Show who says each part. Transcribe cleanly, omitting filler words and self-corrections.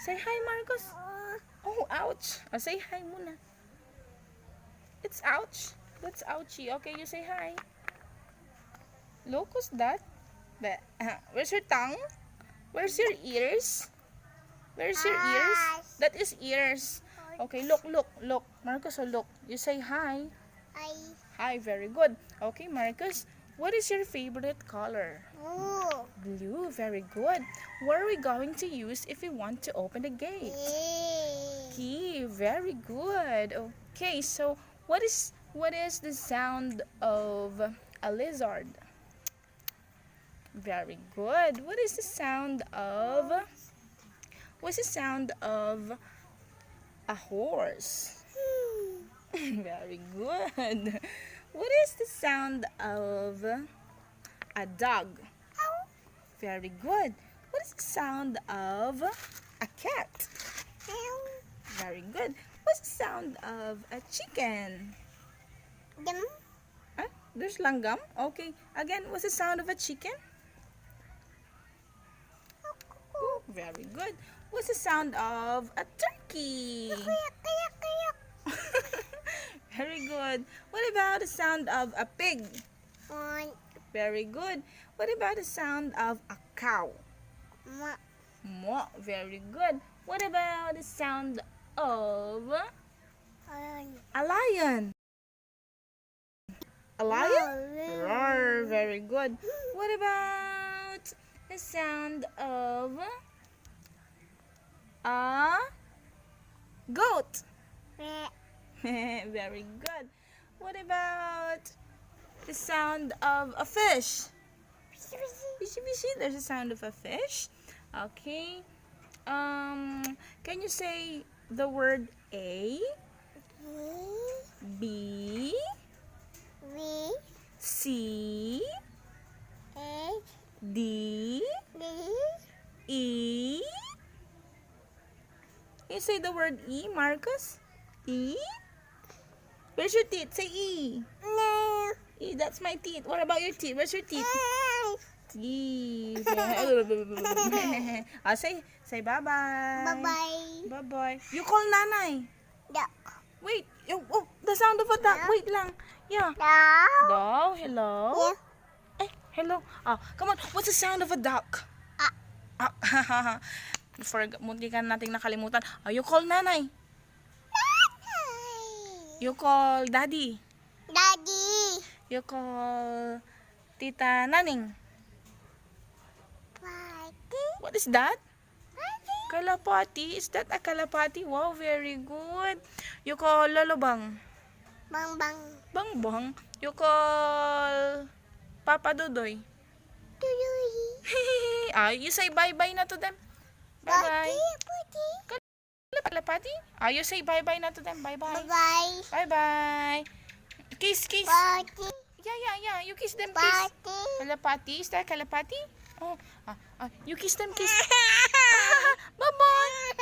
Speaker 1: Say hi, Marcos. Oh, ouch. Oh, say hi muna. It's ouch. That's ouchy. Okay, you say hi. Look, who's that? Where's your tongue? Where's your ears? Where's your ears? That is ears. Okay, look. Marcos, oh, look. You say hi.
Speaker 2: Hi.
Speaker 1: Hi, very good. Okay, Marcus, what is your favorite color?
Speaker 2: Blue.
Speaker 1: Blue, very good. What are we going to use if we want to open the gate? Key, very good. Okay, so what is the sound of a lizard? Very good. What's the sound of a horse? Very good. What is the sound of a dog? Very good. What is the sound of a cat? Very good. What's the sound of a chicken?
Speaker 2: Dum.
Speaker 1: There's langgam. Okay. Again, what's the sound of a chicken? Ooh, very good. What's the sound of a turkey? Very good. What about the sound of a pig? Very good. What about the sound of a cow? Mo. Very good. What about the sound of a lion? A lion? Roar. Very good. What about the sound of a goat? Very good. What about the sound of a fish? Fishy, fishy. There's a sound of a fish. Okay. Can you say the word A, B, C, D, E? Can you say the word E, Marcus? E? Where's your teeth? Say E.
Speaker 2: No.
Speaker 1: E, that's my teeth. What about your teeth? Where's your teeth? Teeth. Say bye-bye.
Speaker 2: Bye-bye.
Speaker 1: Bye-bye. You call nanay.
Speaker 2: Duck.
Speaker 1: Wait. Oh, the sound of a duck. Wait lang. Yeah.
Speaker 2: Duck.
Speaker 1: Dog, hello?
Speaker 2: Yeah.
Speaker 1: Hello. Come on. What's the sound of a duck? Munti ka nating nakalimutan. You call nanay. You call daddy.
Speaker 2: Daddy.
Speaker 1: You call tita naning. What is that? Kalapati. Is that a kalapati? Wow, very good. You call lolo bang.
Speaker 2: Bang bang.
Speaker 1: Bang bang. You call Papa Dudoy. You say bye-bye na to them. Bye-bye. Kalapati? You say bye-bye na to them. Bye-bye.
Speaker 2: Bye-bye.
Speaker 1: Bye-bye. Kiss.
Speaker 2: Party.
Speaker 1: Yeah. You kiss them, kiss.
Speaker 2: Party.
Speaker 1: Kalapati? Is that kalapati? You kiss them, kiss. Bye-bye.